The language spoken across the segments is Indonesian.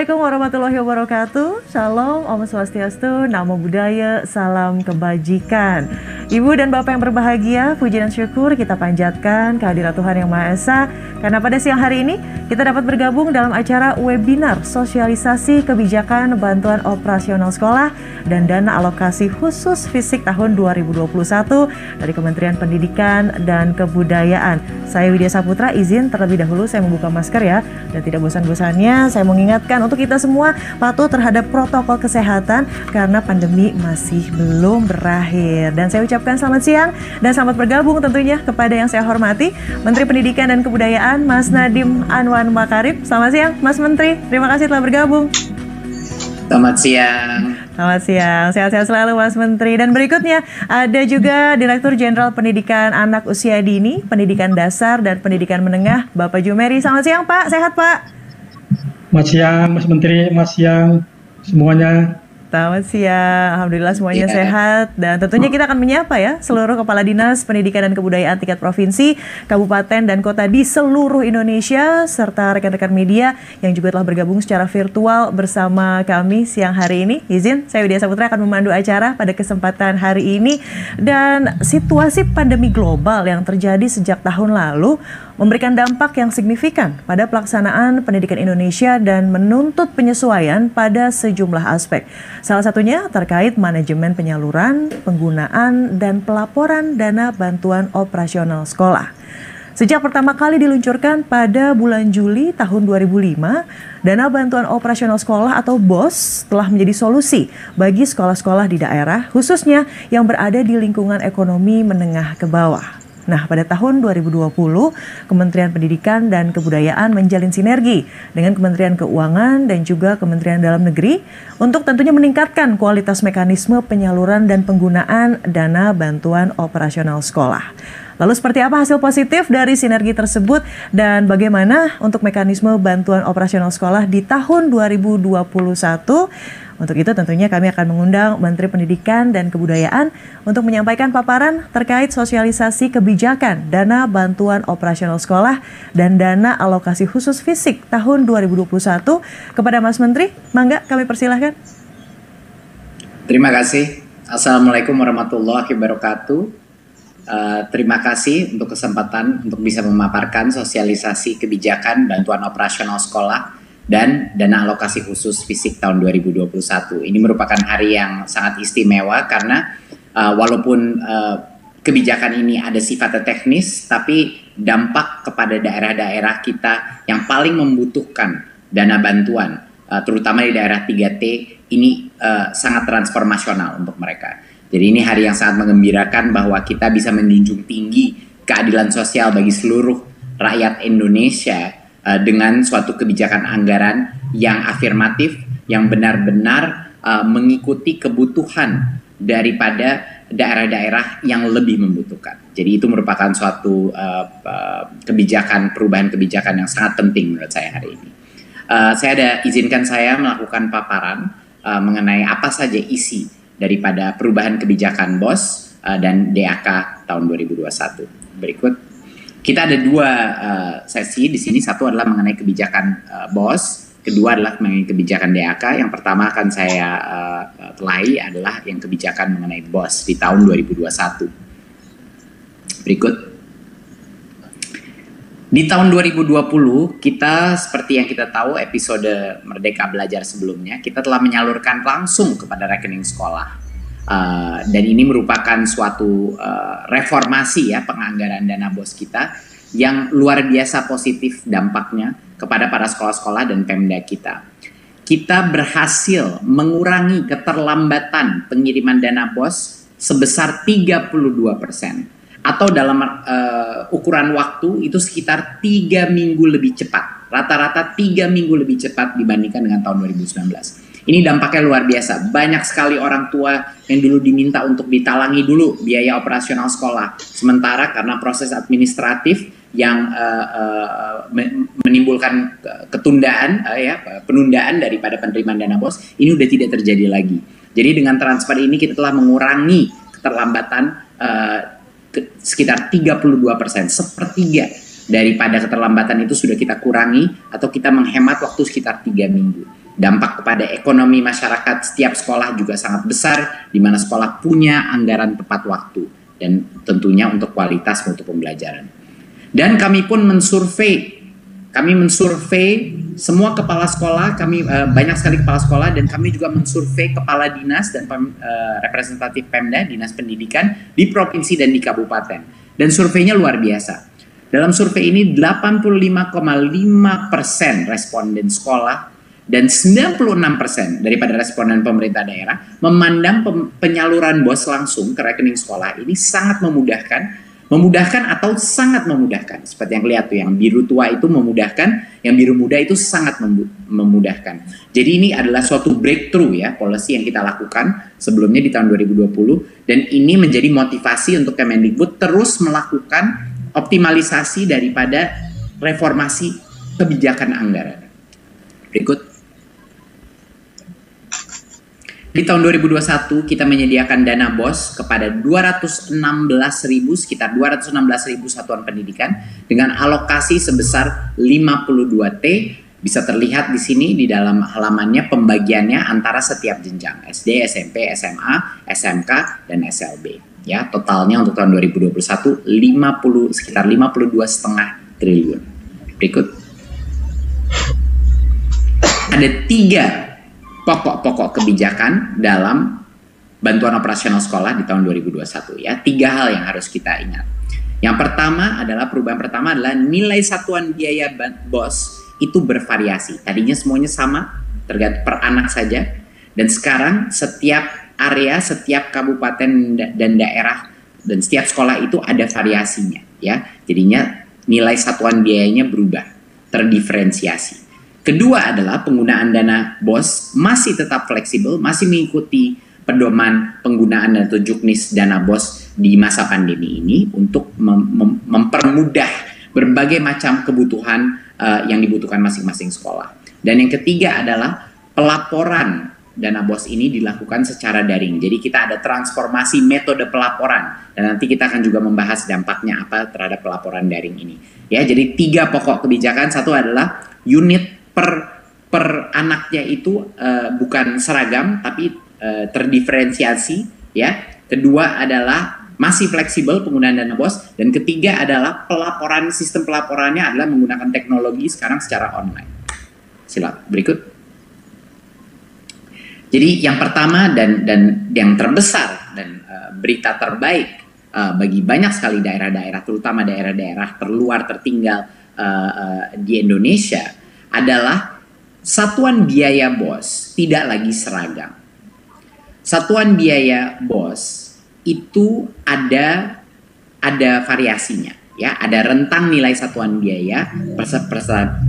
Assalamualaikum warahmatullahi wabarakatuh. Shalom, Om Swastiastu, Namo Buddhaya, salam kebajikan. Ibu dan Bapak yang berbahagia, puji dan syukur kita panjatkan kehadirat Tuhan Yang Maha Esa. Karena pada siang hari ini kita dapat bergabung dalam acara webinar sosialisasi kebijakan bantuan operasional sekolah dan dana alokasi khusus fisik tahun 2021 dari Kementerian Pendidikan dan Kebudayaan. Saya Widya Saputra, izin terlebih dahulu saya membuka masker ya, dan tidak bosan-bosannya saya mengingatkan untuk kita semua patuh terhadap protokol kesehatan karena pandemi masih belum berakhir. Dan saya ucapkan selamat siang dan selamat bergabung tentunya kepada yang saya hormati Menteri Pendidikan dan Kebudayaan Mas Nadiem Anwar Makarim. Selamat siang Mas Menteri, terima kasih telah bergabung. Selamat siang. Selamat siang, sehat-sehat selalu Mas Menteri. Dan berikutnya ada juga Direktur Jenderal Pendidikan Anak Usia Dini, Pendidikan Dasar dan Pendidikan Menengah, Bapak Jumeri. Selamat siang Pak, sehat Pak? Selamat siang Mas Menteri, Mas siang semuanya. Selamat siang, Alhamdulillah semuanya sehat. Dan tentunya kita akan menyapa ya seluruh Kepala Dinas Pendidikan dan Kebudayaan tingkat provinsi, kabupaten, dan kota di seluruh Indonesia, serta rekan-rekan media yang juga telah bergabung secara virtual bersama kami siang hari ini. Izin, saya Widya Saputra akan memandu acara pada kesempatan hari ini. Dan situasi pandemi global yang terjadi sejak tahun lalu memberikan dampak yang signifikan pada pelaksanaan pendidikan Indonesia dan menuntut penyesuaian pada sejumlah aspek. Salah satunya terkait manajemen penyaluran, penggunaan, dan pelaporan dana bantuan operasional sekolah. Sejak pertama kali diluncurkan pada bulan Juli tahun 2005, dana bantuan operasional sekolah atau BOS telah menjadi solusi bagi sekolah-sekolah di daerah, khususnya yang berada di lingkungan ekonomi menengah ke bawah. Nah, pada tahun 2020, Kementerian Pendidikan dan Kebudayaan menjalin sinergi dengan Kementerian Keuangan dan juga Kementerian Dalam Negeri untuk tentunya meningkatkan kualitas mekanisme penyaluran dan penggunaan dana bantuan operasional sekolah. Lalu seperti apa hasil positif dari sinergi tersebut dan bagaimana untuk mekanisme bantuan operasional sekolah di tahun 2021? Untuk itu tentunya kami akan mengundang Menteri Pendidikan dan Kebudayaan untuk menyampaikan paparan terkait sosialisasi kebijakan dana bantuan operasional sekolah dan dana alokasi khusus fisik tahun 2021 kepada Mas Menteri. Mangga kami persilahkan. Terima kasih. Assalamualaikum warahmatullahi wabarakatuh. Terima kasih untuk kesempatan untuk bisa memaparkan sosialisasi kebijakan bantuan operasional sekolah dan dana alokasi khusus fisik tahun 2021. Ini merupakan hari yang sangat istimewa karena walaupun kebijakan ini ada sifatnya teknis, tapi dampak kepada daerah-daerah kita yang paling membutuhkan dana bantuan, terutama di daerah 3T, ini sangat transformasional untuk mereka. Jadi ini hari yang sangat menggembirakan bahwa kita bisa menjunjung tinggi keadilan sosial bagi seluruh rakyat Indonesia dengan suatu kebijakan anggaran yang afirmatif, yang benar-benar mengikuti kebutuhan daripada daerah-daerah yang lebih membutuhkan. Jadi itu merupakan suatu kebijakan, perubahan kebijakan yang sangat penting menurut saya hari ini. Izinkan saya melakukan paparan mengenai apa saja isi daripada perubahan kebijakan BOS dan DAK tahun 2021. Berikut. Kita ada dua sesi di sini. Satu adalah mengenai kebijakan BOS, kedua adalah mengenai kebijakan DAK. Yang pertama akan saya telahi adalah yang kebijakan mengenai BOS di tahun 2021. Berikut. Di tahun 2020, kita seperti yang kita tahu episode Merdeka Belajar sebelumnya, kita telah menyalurkan langsung kepada rekening sekolah. Dan ini merupakan suatu reformasi ya penganggaran dana BOS kita yang luar biasa positif dampaknya kepada para sekolah-sekolah dan Pemda kita. Kita berhasil mengurangi keterlambatan pengiriman dana BOS sebesar 32%. Atau dalam ukuran waktu itu sekitar 3 minggu lebih cepat. Rata-rata 3 minggu lebih cepat dibandingkan dengan tahun 2019. Ini dampaknya luar biasa. Banyak sekali orang tua yang dulu diminta untuk ditalangi dulu biaya operasional sekolah. Sementara karena proses administratif yang menimbulkan ketundaan, penundaan daripada penerimaan dana BOS, ini udah tidak terjadi lagi. Jadi dengan transfer ini kita telah mengurangi keterlambatan sekitar 32%, sepertiga daripada keterlambatan itu sudah kita kurangi atau kita menghemat waktu sekitar 3 minggu. Dampak kepada ekonomi masyarakat setiap sekolah juga sangat besar, di mana sekolah punya anggaran tepat waktu dan tentunya untuk kualitas mutu pembelajaran. Dan kami pun mensurvei semua kepala sekolah, banyak sekali kepala sekolah, dan kami juga mensurvei kepala dinas dan representatif Pemda, dinas pendidikan di provinsi dan di kabupaten. Dan surveinya luar biasa. Dalam survei ini 85,5% responden sekolah dan 96% daripada responden pemerintah daerah memandang penyaluran BOS langsung ke rekening sekolah ini sangat memudahkan atau sangat memudahkan. Seperti yang kelihatan tuh, yang biru tua itu memudahkan, yang biru muda itu sangat memudahkan. Jadi ini adalah suatu breakthrough ya, policy yang kita lakukan sebelumnya di tahun 2020, dan ini menjadi motivasi untuk Kemendikbud terus melakukan optimalisasi daripada reformasi kebijakan anggaran. Berikut. Di tahun 2021 kita menyediakan dana BOS kepada sekitar 216.000 satuan pendidikan dengan alokasi sebesar 52T. Bisa terlihat di sini di dalam halamannya pembagiannya antara setiap jenjang SD, SMP, SMA, SMK, dan SLB. Ya, totalnya untuk tahun 2021 sekitar 52,5 triliun. Berikut. Ada 3 pokok-pokok kebijakan dalam bantuan operasional sekolah di tahun 2021 ya. 3 hal yang harus kita ingat. Yang pertama adalah nilai satuan biaya BOS itu bervariasi. Tadinya semuanya sama, tergantung per anak saja, dan sekarang setiap area, setiap kabupaten dan daerah dan setiap sekolah itu ada variasinya ya. Jadinya nilai satuan biayanya berubah, terdiferensiasi. Kedua adalah penggunaan dana BOS masih tetap fleksibel, masih mengikuti pedoman penggunaan dan juknis dana BOS di masa pandemi ini untuk mempermudah berbagai macam kebutuhan yang dibutuhkan masing-masing sekolah. Dan yang ketiga adalah pelaporan dana BOS ini dilakukan secara daring. Jadi kita ada transformasi metode pelaporan, dan nanti kita akan juga membahas dampaknya apa terhadap pelaporan daring ini. Ya, jadi 3 pokok kebijakan. Satu adalah unit per anaknya itu bukan seragam tapi terdiferensiasi ya. Kedua adalah masih fleksibel penggunaan dana BOS, dan ketiga adalah sistem pelaporannya adalah menggunakan teknologi sekarang secara online. Silakan berikut. Jadi yang pertama dan yang terbesar dan berita terbaik bagi banyak sekali daerah-daerah, terutama daerah-daerah terluar tertinggal di Indonesia, adalah satuan biaya BOS tidak lagi seragam. Satuan biaya BOS itu ada variasinya ya, ada rentang nilai satuan biaya peserta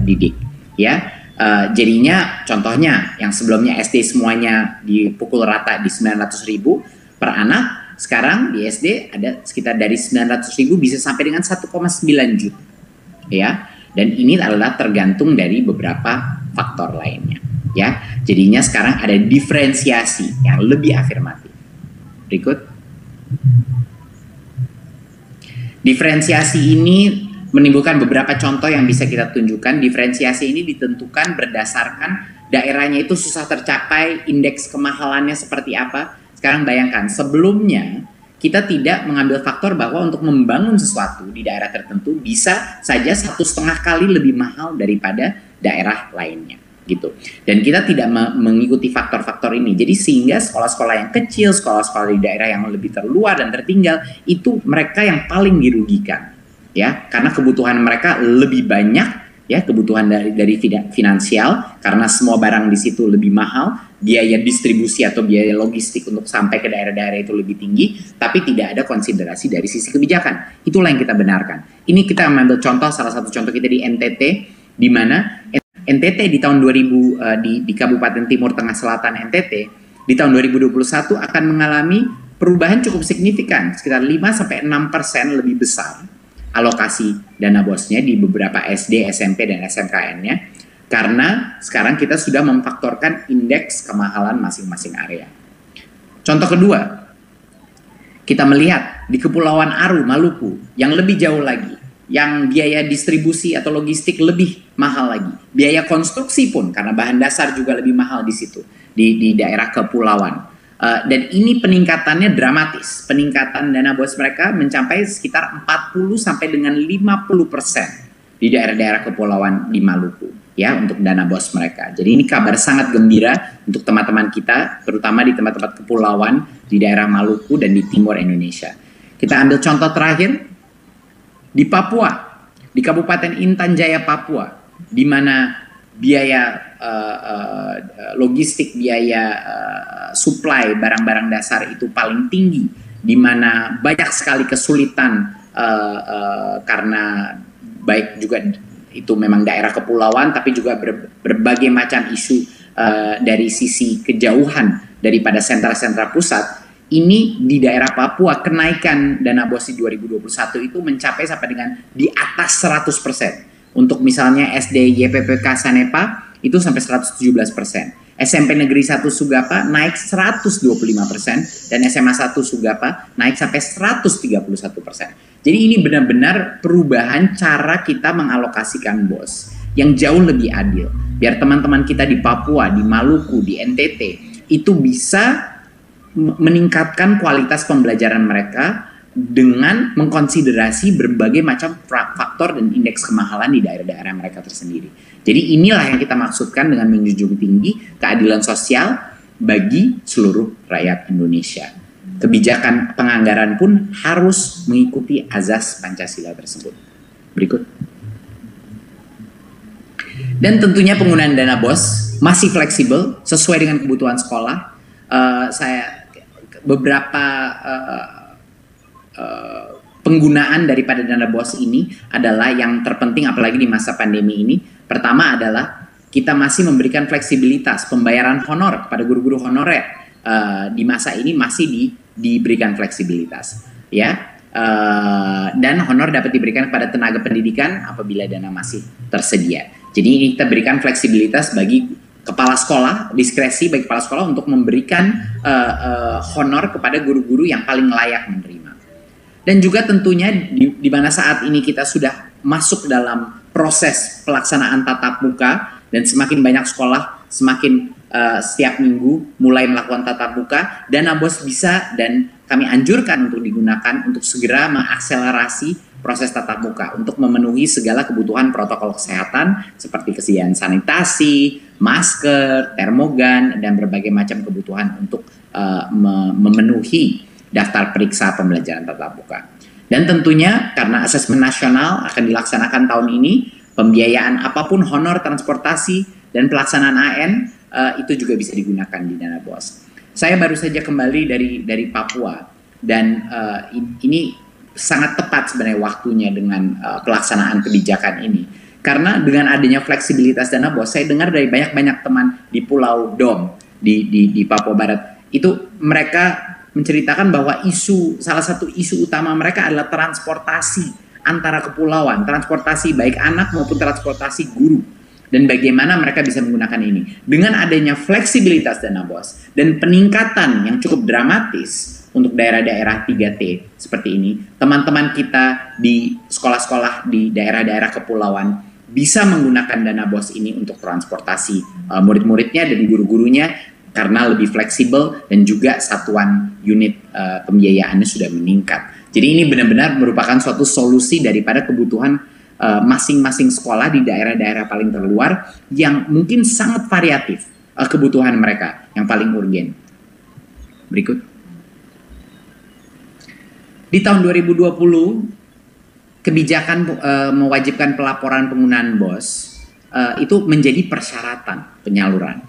didik ya. Jadinya contohnya yang sebelumnya SD semuanya dipukul rata di 900.000 per anak, sekarang di SD ada sekitar dari 900.000 bisa sampai dengan 1,9 juta ya. Dan ini adalah tergantung dari beberapa faktor lainnya ya. Jadinya sekarang ada diferensiasi yang lebih afirmatif. Berikut. Diferensiasi ini menimbulkan beberapa contoh yang bisa kita tunjukkan. Diferensiasi ini ditentukan berdasarkan daerahnya itu susah tercapai, indeks kemahalannya seperti apa. Sekarang bayangkan, sebelumnya kita tidak mengambil faktor bahwa untuk membangun sesuatu di daerah tertentu bisa saja 1,5 kali lebih mahal daripada daerah lainnya gitu. Dan kita tidak mengikuti faktor-faktor ini. Jadi sehingga sekolah-sekolah yang kecil, sekolah-sekolah di daerah yang lebih terluar dan tertinggal, itu mereka yang paling dirugikan ya, karena kebutuhan mereka lebih banyak ya, kebutuhan dari finansial, karena semua barang di situ lebih mahal, biaya distribusi atau biaya logistik untuk sampai ke daerah-daerah itu lebih tinggi, tapi tidak ada konsiderasi dari sisi kebijakan. Itulah yang kita benarkan. Ini kita mengambil contoh, salah satu contoh kita di NTT, di mana NTT di tahun 2000 di Kabupaten Timur Tengah Selatan NTT di tahun 2021 akan mengalami perubahan cukup signifikan, sekitar 5-6% lebih besar alokasi dana BOS-nya di beberapa SD, SMP, dan SMKN-nya, karena sekarang kita sudah memfaktorkan indeks kemahalan masing-masing area. Contoh kedua, kita melihat di Kepulauan Aru, Maluku, yang lebih jauh lagi, yang biaya distribusi atau logistik lebih mahal lagi. Biaya konstruksi pun karena bahan dasar juga lebih mahal di situ di daerah kepulauan. Dan ini peningkatannya dramatis. Peningkatan dana BOS mereka mencapai sekitar 40 sampai dengan 50% di daerah-daerah kepulauan di Maluku ya untuk dana BOS mereka. Jadi ini kabar sangat gembira untuk teman-teman kita terutama di tempat-tempat kepulauan di daerah Maluku dan di timur Indonesia. Kita ambil contoh terakhir di Papua, di Kabupaten Intan Jaya Papua, di mana biaya logistik, biaya supply barang-barang dasar itu paling tinggi, di mana banyak sekali kesulitan karena baik juga itu memang daerah kepulauan, tapi juga berbagai macam isu dari sisi kejauhan daripada sentra-sentra pusat. Ini di daerah Papua kenaikan dana BOS di 2021 itu mencapai sampai dengan di atas 100%. Untuk misalnya SD YPPK Sanepa itu sampai 117%. SMP Negeri 1 Sugapa naik 125% dan SMA 1 Sugapa naik sampai 131%. Jadi ini benar-benar perubahan cara kita mengalokasikan BOS yang jauh lebih adil. Biar teman-teman kita di Papua, di Maluku, di NTT itu bisa meningkatkan kualitas pembelajaran mereka dengan mengkonsiderasi berbagai macam faktor dan indeks kemahalan di daerah-daerah mereka tersendiri. Jadi inilah yang kita maksudkan dengan menjunjung tinggi keadilan sosial bagi seluruh rakyat Indonesia. Kebijakan penganggaran pun harus mengikuti azas Pancasila tersebut. Berikut. Dan tentunya penggunaan dana BOS masih fleksibel sesuai dengan kebutuhan sekolah. Beberapa penggunaan daripada dana BOS ini adalah yang terpenting apalagi di masa pandemi ini. Pertama adalah kita masih memberikan fleksibilitas pembayaran honor kepada guru-guru honorer di masa ini masih diberikan fleksibilitas ya. Dan honor dapat diberikan kepada tenaga pendidikan apabila dana masih tersedia. Jadi ini kita berikan fleksibilitas bagi kepala sekolah, diskresi bagi kepala sekolah untuk memberikan honor kepada guru-guru yang paling layak menerima. Dan juga tentunya di mana saat ini kita sudah masuk dalam proses pelaksanaan tatap muka dan semakin banyak sekolah semakin setiap minggu mulai melakukan tatap muka, dana BOS bisa dan kami anjurkan untuk digunakan untuk segera mengakselerasi proses tatap muka untuk memenuhi segala kebutuhan protokol kesehatan seperti kesediaan sanitasi, masker, termogan, dan berbagai macam kebutuhan untuk memenuhi daftar periksa pembelajaran tatap muka. Dan tentunya karena asesmen nasional akan dilaksanakan tahun ini, pembiayaan apapun honor transportasi dan pelaksanaan AN itu juga bisa digunakan di dana BOS. Saya baru saja kembali dari Papua dan ini sangat tepat sebenarnya waktunya dengan pelaksanaan kebijakan ini. Karena dengan adanya fleksibilitas dana BOS, saya dengar dari banyak teman di Pulau Dom di Papua Barat, itu mereka menceritakan bahwa salah satu isu utama mereka adalah transportasi antara kepulauan, transportasi baik anak maupun transportasi guru. Dan bagaimana mereka bisa menggunakan ini. Dengan adanya fleksibilitas dana BOS dan peningkatan yang cukup dramatis untuk daerah-daerah 3T seperti ini, teman-teman kita di sekolah-sekolah di daerah-daerah kepulauan bisa menggunakan dana BOS ini untuk transportasi murid-muridnya dan guru-gurunya karena lebih fleksibel dan juga satuan unit pembiayaannya sudah meningkat. Jadi ini benar-benar merupakan suatu solusi daripada kebutuhan masing-masing sekolah di daerah-daerah paling terluar yang mungkin sangat variatif kebutuhan mereka yang paling urgen. Berikut. Di tahun 2020, kebijakan mewajibkan pelaporan penggunaan BOS itu menjadi persyaratan penyaluran.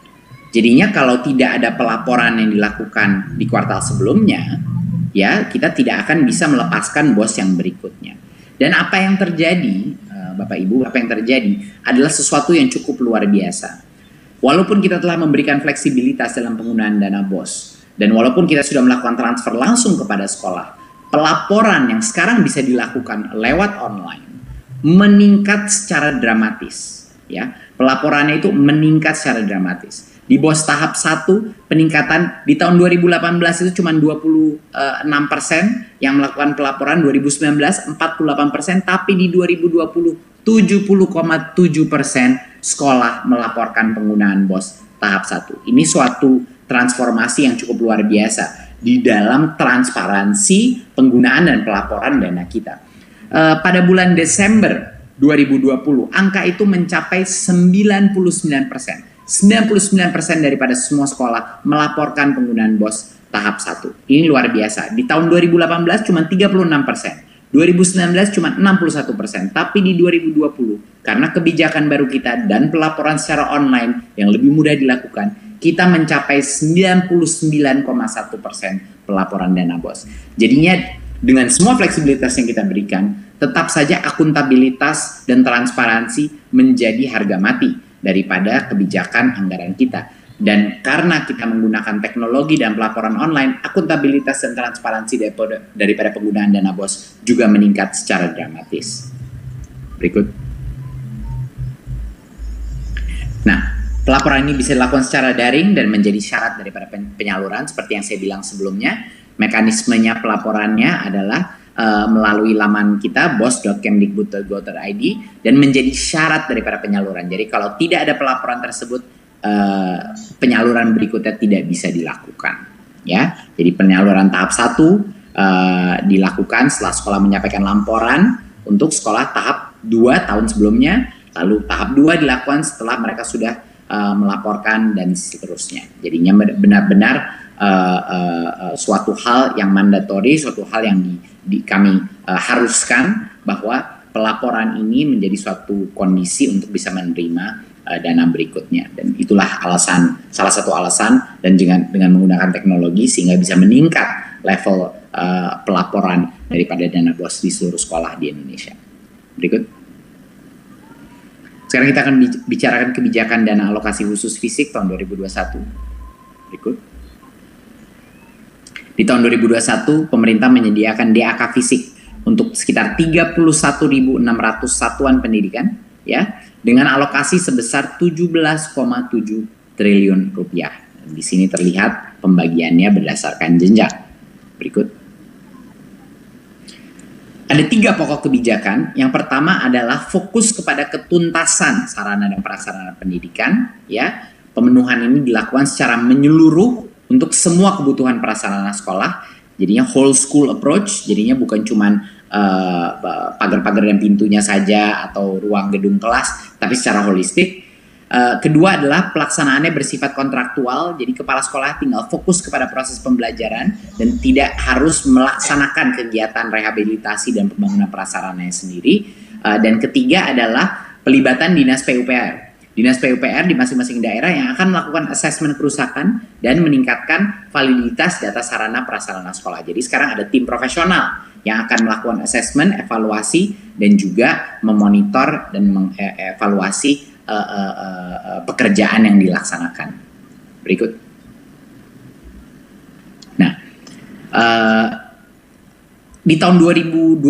Jadinya kalau tidak ada pelaporan yang dilakukan di kuartal sebelumnya, ya kita tidak akan bisa melepaskan BOS yang berikutnya. Dan apa yang terjadi, Bapak Ibu, apa yang terjadi adalah sesuatu yang cukup luar biasa. Walaupun kita telah memberikan fleksibilitas dalam penggunaan dana BOS, dan walaupun kita sudah melakukan transfer langsung kepada sekolah, pelaporan yang sekarang bisa dilakukan lewat online meningkat secara dramatis. Ya, pelaporannya itu meningkat secara dramatis. Di BOS tahap 1 peningkatan di tahun 2018 itu cuma 26% yang melakukan pelaporan, 2019 48%, tapi di 2020 70,7% sekolah melaporkan penggunaan BOS tahap 1. Ini suatu transformasi yang cukup luar biasa di dalam transparansi penggunaan dan pelaporan dana kita. Pada bulan Desember 2020, angka itu mencapai 99%. 99% daripada semua sekolah melaporkan penggunaan BOS tahap 1. Ini luar biasa. Di tahun 2018 cuma 36%. 2019 cuma 61%, tapi di 2020 karena kebijakan baru kita dan pelaporan secara online yang lebih mudah dilakukan, kita mencapai 99,1% pelaporan dana BOS. Jadinya dengan semua fleksibilitas yang kita berikan, tetap saja akuntabilitas dan transparansi menjadi harga mati daripada kebijakan anggaran kita. Dan karena kita menggunakan teknologi dan pelaporan online, akuntabilitas dan transparansi daripada penggunaan dana BOS juga meningkat secara dramatis. Berikut. Nah, pelaporan ini bisa dilakukan secara daring dan menjadi syarat daripada penyaluran. Seperti yang saya bilang sebelumnya, mekanismenya pelaporannya adalah melalui laman kita bos.kemdikbud.go.id dan menjadi syarat daripada penyaluran. Jadi kalau tidak ada pelaporan tersebut, penyaluran berikutnya tidak bisa dilakukan, ya. Jadi penyaluran tahap 1 dilakukan setelah sekolah menyampaikan laporan untuk sekolah tahap 2 tahun sebelumnya, lalu tahap 2 dilakukan setelah mereka sudah melaporkan dan seterusnya. Jadinya benar-benar suatu hal yang mandatori, suatu hal yang kami haruskan bahwa pelaporan ini menjadi suatu kondisi untuk bisa menerima dana berikutnya, dan itulah salah satu alasan dan dengan menggunakan teknologi sehingga bisa meningkat level pelaporan daripada dana BOS di seluruh sekolah di Indonesia. Berikut. Sekarang kita akan bicarakan kebijakan dana alokasi khusus fisik tahun 2021. Berikut. Di tahun 2021 pemerintah menyediakan DAK fisik untuk sekitar 31.600 satuan pendidikan, ya, dengan alokasi sebesar 17,7 triliun rupiah. Di sini terlihat pembagiannya berdasarkan jenjang. Berikut. Ada 3 pokok kebijakan. Yang pertama adalah fokus kepada ketuntasan sarana dan prasarana pendidikan. Ya, pemenuhan ini dilakukan secara menyeluruh untuk semua kebutuhan prasarana sekolah. Jadinya whole school approach. Jadinya bukan cuman pagar-pagar dan pintunya saja atau ruang gedung kelas, tapi secara holistik. Kedua adalah pelaksanaannya bersifat kontraktual, jadi kepala sekolah tinggal fokus kepada proses pembelajaran dan tidak harus melaksanakan kegiatan rehabilitasi dan pembangunan prasarananya sendiri. Dan ketiga adalah pelibatan Dinas PUPR. Dinas PUPR di masing-masing daerah yang akan melakukan asesmen kerusakan dan meningkatkan validitas data sarana prasarana sekolah. Jadi sekarang ada tim profesional yang akan melakukan asesmen, evaluasi, dan juga memonitor dan mengevaluasi pekerjaan yang dilaksanakan. Berikut. Nah, di tahun 2020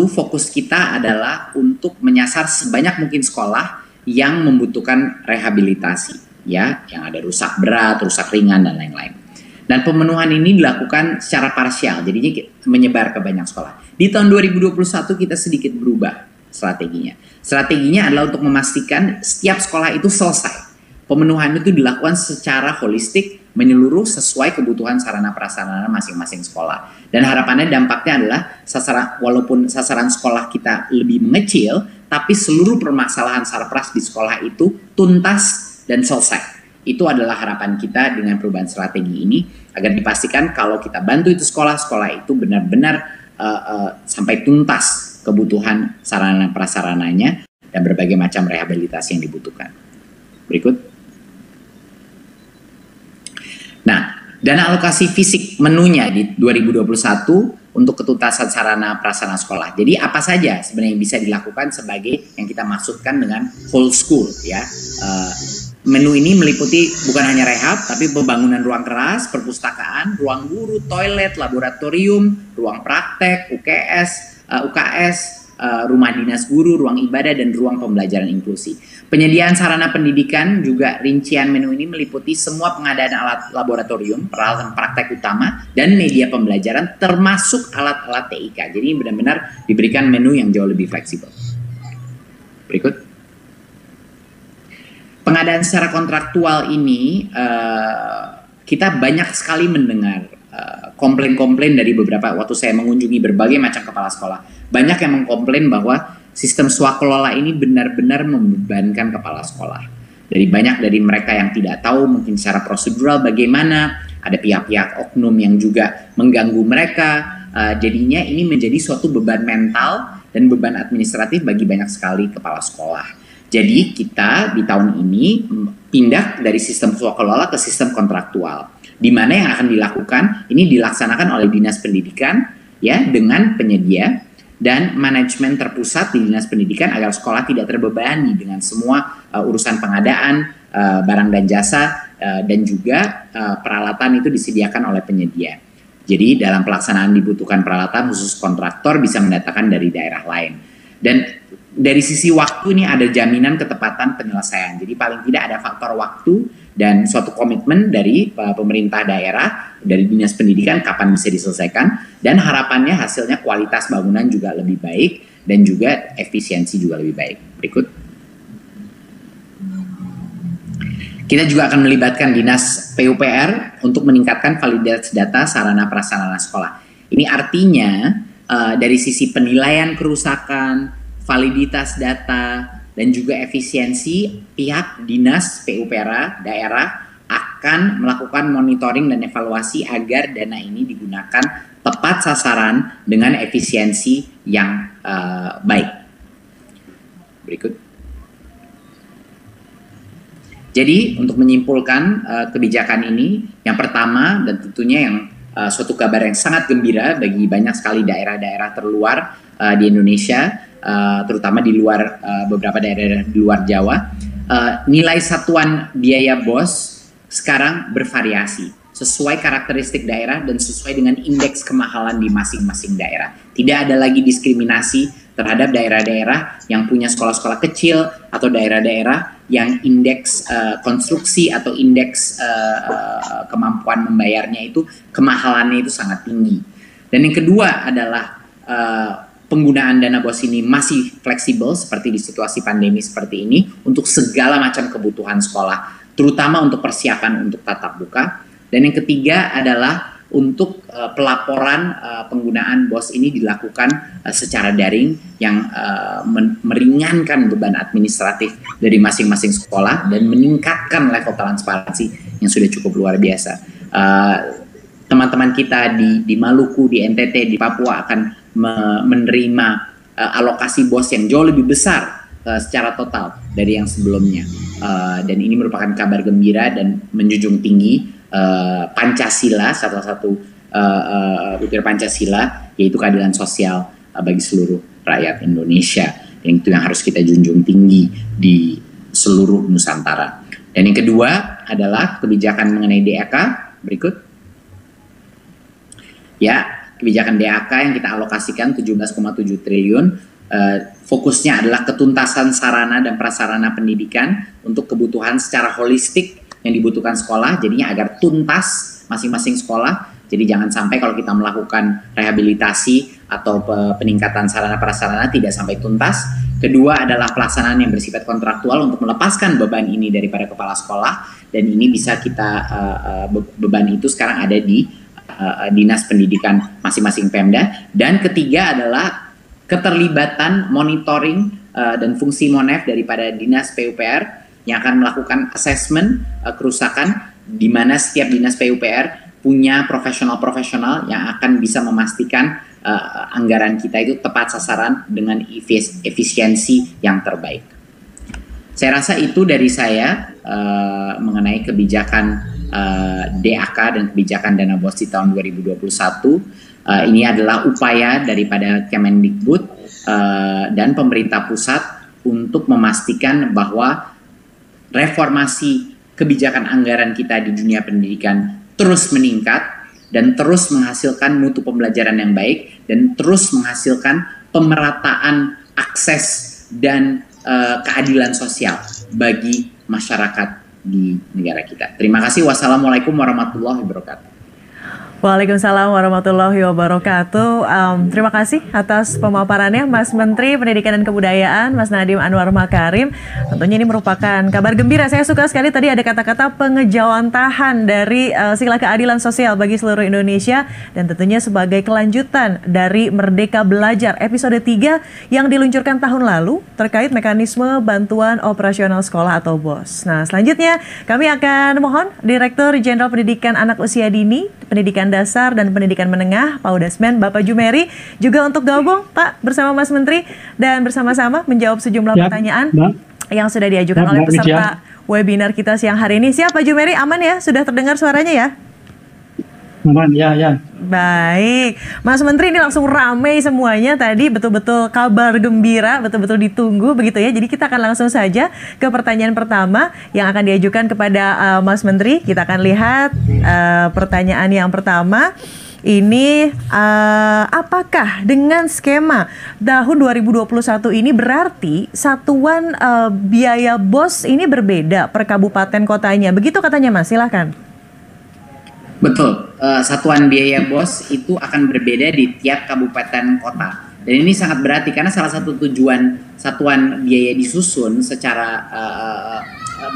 fokus kita adalah untuk menyasar sebanyak mungkin sekolah yang membutuhkan rehabilitasi, ya, yang ada rusak berat, rusak ringan, dan lain-lain. Dan pemenuhan ini dilakukan secara parsial, jadinya menyebar ke banyak sekolah. Di tahun 2021 kita sedikit berubah strateginya. Strateginya adalah untuk memastikan setiap sekolah itu selesai. Pemenuhan itu dilakukan secara holistik, menyeluruh sesuai kebutuhan sarana prasarana masing-masing sekolah. Dan harapannya dampaknya adalah walaupun sasaran sekolah kita lebih mengecil, tapi seluruh permasalahan sarpras di sekolah itu tuntas dan selesai. Itu adalah harapan kita dengan perubahan strategi ini, agar dipastikan kalau kita bantu itu sekolah itu benar-benar sampai tuntas kebutuhan sarana prasarananya dan berbagai macam rehabilitasi yang dibutuhkan. Berikut. Nah, dana alokasi fisik menunya di 2021 untuk ketuntasan sarana prasarana sekolah. Jadi apa saja sebenarnya yang bisa dilakukan sebagai yang kita maksudkan dengan whole school, ya. Menu ini meliputi bukan hanya rehab, tapi pembangunan ruang kelas, perpustakaan, ruang guru, toilet, laboratorium, ruang praktek, UKS, rumah dinas guru, ruang ibadah, dan ruang pembelajaran inklusi. Penyediaan sarana pendidikan juga rincian menu ini meliputi semua pengadaan alat laboratorium, peralatan praktek utama, dan media pembelajaran termasuk alat-alat TIK. Jadi benar-benar diberikan menu yang jauh lebih fleksibel. Berikut. Pengadaan secara kontraktual ini kita banyak sekali mendengar komplain-komplain dari beberapa, waktu saya mengunjungi berbagai macam kepala sekolah, banyak yang mengkomplain bahwa sistem swakelola ini benar-benar membebankan kepala sekolah. Banyak dari mereka yang tidak tahu mungkin secara prosedural bagaimana, ada pihak-pihak oknum yang juga mengganggu mereka, jadinya ini menjadi suatu beban mental dan beban administratif bagi banyak sekali kepala sekolah. Jadi kita di tahun ini pindah dari sistem swakelola ke sistem kontraktual, di mana yang akan dilakukan ini dilaksanakan oleh Dinas Pendidikan ya dengan penyedia dan manajemen terpusat di Dinas Pendidikan agar sekolah tidak terbebani dengan semua urusan pengadaan barang dan jasa dan juga peralatan itu disediakan oleh penyedia. Jadi dalam pelaksanaan dibutuhkan peralatan khusus kontraktor bisa mendatangkan dari daerah lain. Dan dari sisi waktu ini ada jaminan ketepatan penyelesaian. Jadi paling tidak ada faktor waktu dan suatu komitmen dari pemerintah daerah, dari Dinas Pendidikan kapan bisa diselesaikan, dan harapannya hasilnya kualitas bangunan juga lebih baik dan juga efisiensi juga lebih baik. Berikut. Kita juga akan melibatkan Dinas PUPR untuk meningkatkan validitas data sarana prasarana sekolah. Ini artinya dari sisi penilaian kerusakan, validitas data, dan juga efisiensi, pihak Dinas PUPR daerah akan melakukan monitoring dan evaluasi agar dana ini digunakan tepat sasaran dengan efisiensi yang baik. Berikut. Jadi untuk menyimpulkan kebijakan ini, yang pertama dan tentunya yang suatu kabar yang sangat gembira bagi banyak sekali daerah-daerah terluar di Indonesia, terutama di luar beberapa daerah di luar Jawa, nilai satuan biaya BOS sekarang bervariasi sesuai karakteristik daerah dan sesuai dengan indeks kemahalan di masing-masing daerah. Tidak ada lagi diskriminasi terhadap daerah-daerah yang punya sekolah-sekolah kecil atau daerah-daerah yang indeks konstruksi atau indeks kemampuan membayarnya itu kemahalannya itu sangat tinggi. Dan yang kedua adalah penggunaan dana BOS ini masih fleksibel seperti di situasi pandemi seperti ini untuk segala macam kebutuhan sekolah, terutama untuk persiapan untuk tatap muka. Dan yang ketiga adalah untuk pelaporan penggunaan BOS ini dilakukan secara daring yang meringankan beban administratif dari masing-masing sekolah dan meningkatkan level transparansi yang sudah cukup luar biasa. Teman-teman kita di Maluku, di NTT, di Papua akan menerima alokasi BOS yang jauh lebih besar secara total dari yang sebelumnya. Dan ini merupakan kabar gembira dan menjunjung tinggi Pancasila, salah satu butir Pancasila, yaitu keadilan sosial bagi seluruh rakyat Indonesia. Yang itu yang harus kita junjung tinggi di seluruh Nusantara. Dan yang kedua adalah kebijakan mengenai DAK. Berikut. Ya, kebijakan DAK yang kita alokasikan 17,7 triliun. Fokusnya adalah ketuntasan sarana dan prasarana pendidikan untuk kebutuhan secara holistik yang dibutuhkan sekolah, jadinya agar tuntas masing-masing sekolah. Jadi jangan sampai kalau kita melakukan rehabilitasi atau peningkatan sarana prasarana tidak sampai tuntas. Kedua adalah pelaksanaan yang bersifat kontraktual untuk melepaskan beban ini daripada kepala sekolah, dan ini bisa kita beban itu sekarang ada di Dinas Pendidikan masing-masing Pemda. Dan ketiga adalah keterlibatan monitoring dan fungsi MONEF daripada Dinas PUPR yang akan melakukan assessment kerusakan, di mana setiap Dinas PUPR punya profesional-profesional yang akan bisa memastikan anggaran kita itu tepat sasaran dengan efisiensi yang terbaik. Saya rasa itu dari saya mengenai kebijakan DAK dan kebijakan dana BOS di tahun 2021. Ini adalah upaya daripada Kemendikbud dan pemerintah pusat untuk memastikan bahwa reformasi kebijakan anggaran kita di dunia pendidikan terus meningkat dan terus menghasilkan mutu pembelajaran yang baik dan terus menghasilkan pemerataan akses dan keadilan sosial bagi masyarakat di negara kita. Terima kasih. Wassalamualaikum warahmatullahi wabarakatuh. Waalaikumsalam warahmatullahi wabarakatuh. Terima kasih atas pemaparannya Mas Menteri Pendidikan dan Kebudayaan, Mas Nadiem Anwar Makarim. Tentunya ini merupakan kabar gembira. Saya suka sekali tadi ada kata-kata pengejawantahan dari sila keadilan sosial bagi seluruh Indonesia, dan tentunya sebagai kelanjutan dari Merdeka Belajar episode 3 yang diluncurkan tahun lalu terkait mekanisme bantuan operasional sekolah atau BOS. Nah, selanjutnya kami akan mohon Direktur Jenderal Pendidikan Anak Usia Dini, Pendidikan Dasar dan Pendidikan Menengah, Paudasmen, Bapak Jumeri, juga untuk gabung, Pak, bersama Mas Menteri dan bersama-sama menjawab sejumlah pertanyaan yang sudah diajukan oleh peserta webinar kita siang hari ini. Siap, Pak Jumeri? Aman ya? Sudah terdengar suaranya ya? Aman, ya. Baik, Mas Menteri, ini langsung ramai semuanya tadi, betul-betul kabar gembira, betul-betul ditunggu begitu ya. Jadi kita akan langsung saja ke pertanyaan pertama yang akan diajukan kepada Mas Menteri. Kita akan lihat pertanyaan yang pertama. Ini apakah dengan skema tahun 2021 ini berarti satuan biaya BOS ini berbeda per kabupaten kotanya? Begitu katanya, Mas, silahkan. Betul, satuan biaya BOS itu akan berbeda di tiap kabupaten kota. Dan ini sangat berarti karena salah satu tujuan satuan biaya disusun secara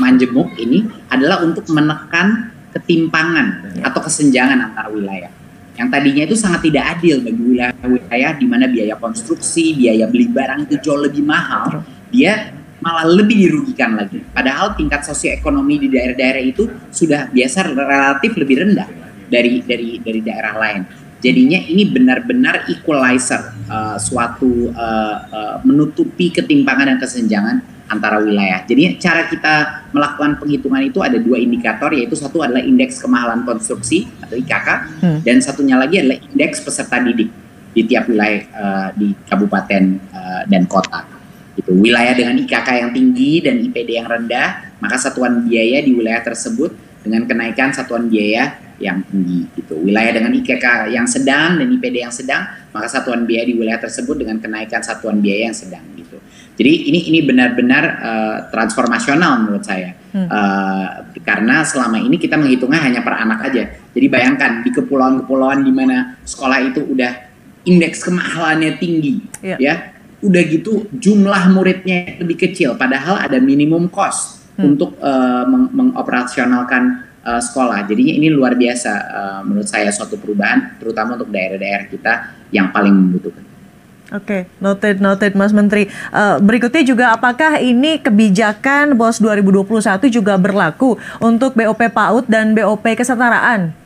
majemuk ini adalah untuk menekan ketimpangan atau kesenjangan antar wilayah. Yang tadinya itu sangat tidak adil bagi wilayah-wilayah di mana biaya konstruksi, biaya beli barang itu jauh lebih mahal, dia malah lebih dirugikan lagi. Padahal tingkat sosioekonomi di daerah-daerah itu sudah biasa relatif lebih rendah dari daerah lain. Jadinya ini benar-benar equalizer, suatu menutupi ketimpangan dan kesenjangan antara wilayah. Jadi cara kita melakukan penghitungan itu ada dua indikator, yaitu satu adalah indeks kemahalan konstruksi atau IKK, dan satunya lagi adalah indeks peserta didik di tiap wilayah di kabupaten dan kota. Itu wilayah dengan IKK yang tinggi dan IPD yang rendah, maka satuan biaya di wilayah tersebut dengan kenaikan satuan biaya yang tinggi. Gitu. Wilayah dengan IKK yang sedang dan IPD yang sedang, maka satuan biaya di wilayah tersebut dengan kenaikan satuan biaya yang sedang. Gitu. Jadi ini benar-benar transformasional menurut saya, karena selama ini kita menghitungnya hanya per anak aja. Jadi bayangkan di kepulauan-kepulauan di mana sekolah itu udah indeks kemahalannya tinggi, ya. Udah gitu jumlah muridnya lebih kecil, padahal ada minimum cost untuk mengoperasionalkan sekolah. Jadinya ini luar biasa menurut saya suatu perubahan, terutama untuk daerah-daerah kita yang paling membutuhkan. Oke, noted Mas Menteri. Berikutnya juga, apakah ini kebijakan BOS 2021 juga berlaku untuk BOP PAUD dan BOP kesetaraan?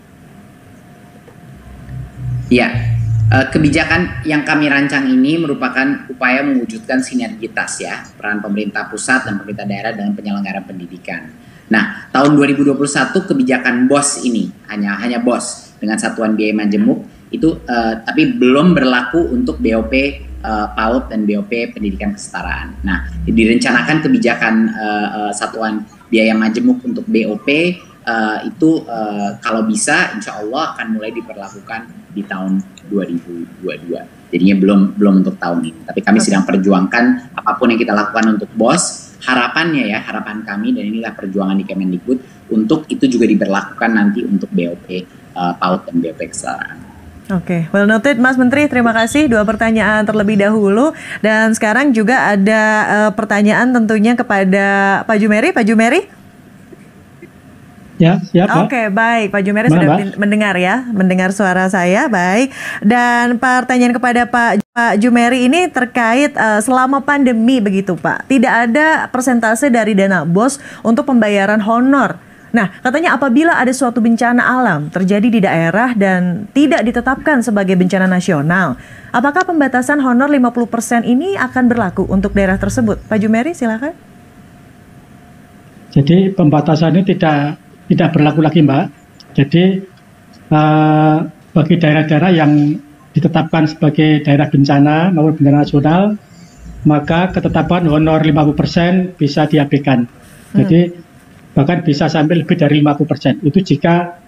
Ya. Kebijakan yang kami rancang ini merupakan upaya mewujudkan sinergitas ya, peran pemerintah pusat dan pemerintah daerah dengan penyelenggaraan pendidikan. Nah, tahun 2021 kebijakan BOS ini hanya BOS dengan satuan biaya majemuk itu, tapi belum berlaku untuk BOP PAUD dan BOP pendidikan kesetaraan. Nah, direncanakan kebijakan satuan biaya majemuk untuk BOP itu kalau bisa insya Allah akan mulai diperlakukan di tahun 2022. Jadinya belum untuk tahun ini. Tapi kami sedang perjuangkan apapun yang kita lakukan untuk BOS. Harapannya ya, harapan kami, dan inilah perjuangan di Kemendikbud, untuk itu juga diberlakukan nanti untuk BOP PAUD dan BOP kesetaraan. Oke, well noted Mas Menteri, terima kasih. Dua pertanyaan terlebih dahulu, dan sekarang juga ada pertanyaan tentunya kepada Pak Jumeri. Pak Jumeri? Ya, siapa? Oke, baik. Pak Jumeri sudah mendengar ya, mendengar suara saya, baik. Dan pertanyaan kepada Pak Jumeri ini terkait selama pandemi begitu Pak, tidak ada persentase dari dana BOS untuk pembayaran honor. Nah, katanya apabila ada suatu bencana alam terjadi di daerah dan tidak ditetapkan sebagai bencana nasional, apakah pembatasan honor 50% ini akan berlaku untuk daerah tersebut? Pak Jumeri, silakan. Jadi pembatasan ini tidak berlaku lagi, Mbak. Jadi bagi daerah-daerah yang ditetapkan sebagai daerah bencana maupun bencana nasional, maka ketetapan honor 50% bisa diabaikan. Jadi bahkan bisa sampai lebih dari 50%. Itu jika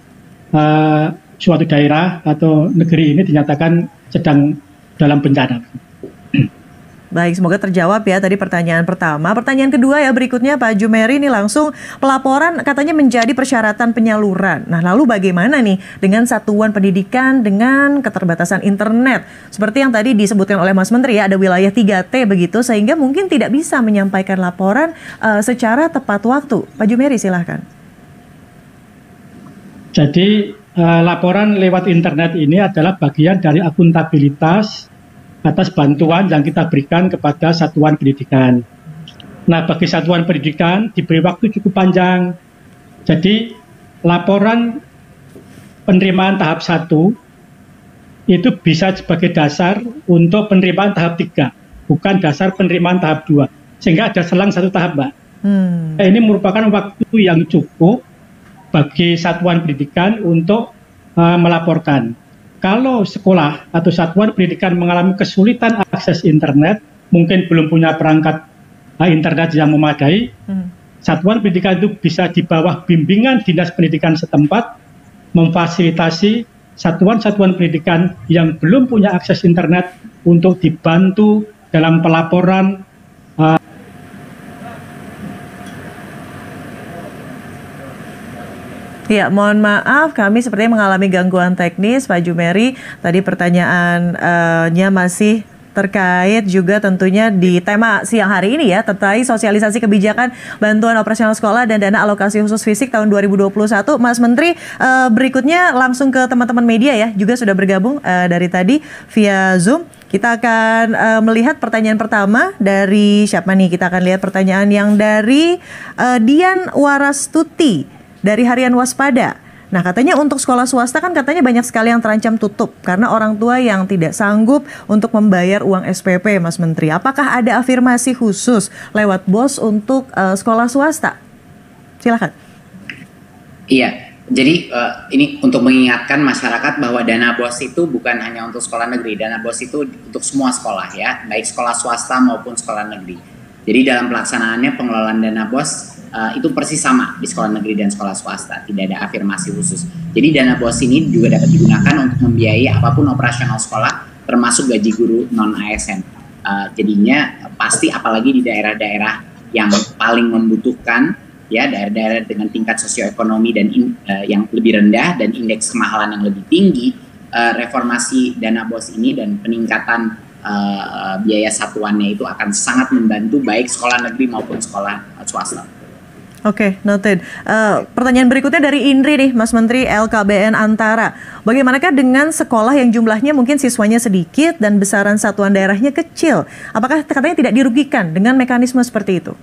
suatu daerah atau negeri ini dinyatakan sedang dalam bencana. Baik, semoga terjawab ya tadi pertanyaan pertama. Pertanyaan kedua ya berikutnya Pak Jumeri, ini langsung pelaporan katanya menjadi persyaratan penyaluran. Nah, lalu bagaimana nih dengan satuan pendidikan dengan keterbatasan internet? Seperti yang tadi disebutkan oleh Mas Menteri ya, ada wilayah 3T begitu, sehingga mungkin tidak bisa menyampaikan laporan secara tepat waktu. Pak Jumeri silahkan. Jadi laporan lewat internet ini adalah bagian dari akuntabilitas atas bantuan yang kita berikan kepada satuan pendidikan. Nah, bagi satuan pendidikan diberi waktu cukup panjang. Jadi, laporan penerimaan tahap 1 itu bisa sebagai dasar untuk penerimaan tahap 3, bukan dasar penerimaan tahap 2. Sehingga ada selang 1 tahap, Mbak. Nah, ini merupakan waktu yang cukup bagi satuan pendidikan untuk melaporkan. Kalau sekolah atau satuan pendidikan mengalami kesulitan akses internet, mungkin belum punya perangkat internet yang memadai, satuan pendidikan itu bisa di bawah bimbingan dinas pendidikan setempat memfasilitasi satuan-satuan pendidikan yang belum punya akses internet untuk dibantu dalam pelaporan. Ya, mohon maaf kami sepertinya mengalami gangguan teknis Pak Jumeri. Tadi pertanyaannya masih terkait juga tentunya di tema siang hari ini ya, terkait sosialisasi kebijakan bantuan operasional sekolah dan dana alokasi khusus fisik tahun 2021. Mas Menteri, berikutnya langsung ke teman-teman media ya, juga sudah bergabung dari tadi via Zoom. Kita akan melihat pertanyaan pertama dari siapa nih? Kita akan lihat pertanyaan yang dari Dian Warastuti dari Harian Waspada. Nah, katanya untuk sekolah swasta kan katanya banyak sekali yang terancam tutup karena orang tua yang tidak sanggup untuk membayar uang SPP, Mas Menteri. Apakah ada afirmasi khusus lewat BOS untuk sekolah swasta? Silakan. Iya, jadi ini untuk mengingatkan masyarakat bahwa dana BOS itu bukan hanya untuk sekolah negeri. Dana BOS itu untuk semua sekolah ya, baik sekolah swasta maupun sekolah negeri. Jadi dalam pelaksanaannya pengelolaan dana BOS itu persis sama di sekolah negeri dan sekolah swasta, tidak ada afirmasi khusus. Jadi dana BOS ini juga dapat digunakan untuk membiayai apapun operasional sekolah, termasuk gaji guru non-ASN. Jadinya pasti apalagi di daerah-daerah yang paling membutuhkan, ya daerah-daerah dengan tingkat sosioekonomi dan yang lebih rendah dan indeks kemahalan yang lebih tinggi, reformasi dana BOS ini dan peningkatan biaya satuannya itu akan sangat membantu baik sekolah negeri maupun sekolah swasta. Oke, noted. Pertanyaan berikutnya dari Indri nih, Mas Menteri, LKBN Antara. Bagaimanakah dengan sekolah yang jumlahnya mungkin siswanya sedikit dan besaran satuan daerahnya kecil? Apakah katanya tidak dirugikan dengan mekanisme seperti itu?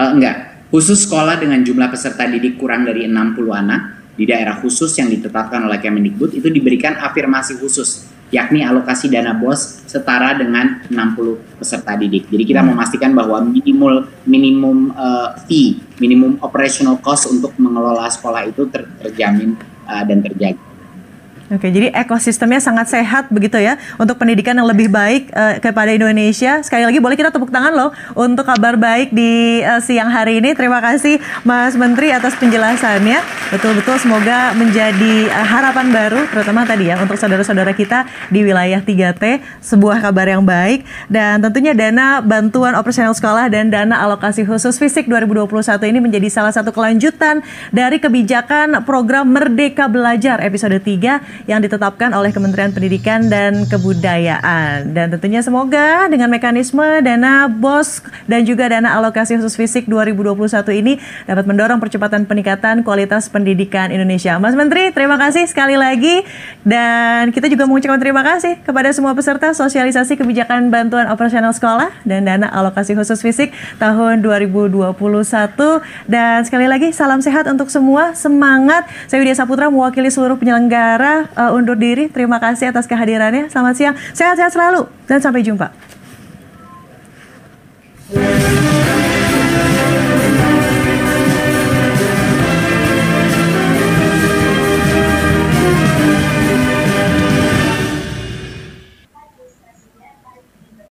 Enggak. Khusus sekolah dengan jumlah peserta didik kurang dari 60 anak di daerah khusus yang ditetapkan oleh Kemendikbud itu diberikan afirmasi khusus, yakni alokasi dana BOS setara dengan 60 peserta didik. Jadi kita memastikan bahwa minimum fee, minimum operational cost untuk mengelola sekolah itu terjamin dan terjaga. Oke, jadi ekosistemnya sangat sehat begitu ya untuk pendidikan yang lebih baik kepada Indonesia. Sekali lagi boleh kita tepuk tangan loh untuk kabar baik di siang hari ini. Terima kasih Mas Menteri atas penjelasannya. Betul-betul semoga menjadi harapan baru terutama tadi ya untuk saudara-saudara kita di wilayah 3T, sebuah kabar yang baik. Dan tentunya dana bantuan operasional sekolah dan dana alokasi khusus fisik 2021 ini menjadi salah satu kelanjutan dari kebijakan program Merdeka Belajar episode 3 yang ditetapkan oleh Kementerian Pendidikan dan Kebudayaan. Dan tentunya semoga dengan mekanisme dana BOS dan juga dana alokasi khusus fisik 2021 ini dapat mendorong percepatan peningkatan kualitas pendidikan Indonesia. Mas Menteri, terima kasih sekali lagi. Dan kita juga mengucapkan terima kasih kepada semua peserta sosialisasi kebijakan bantuan operasional sekolah dan dana alokasi khusus fisik tahun 2021. Dan sekali lagi salam sehat untuk semua, semangat. Saya Widya Saputra mewakili seluruh penyelenggara undur diri. Terima kasih atas kehadirannya. Selamat siang, sehat-sehat selalu dan sampai jumpa.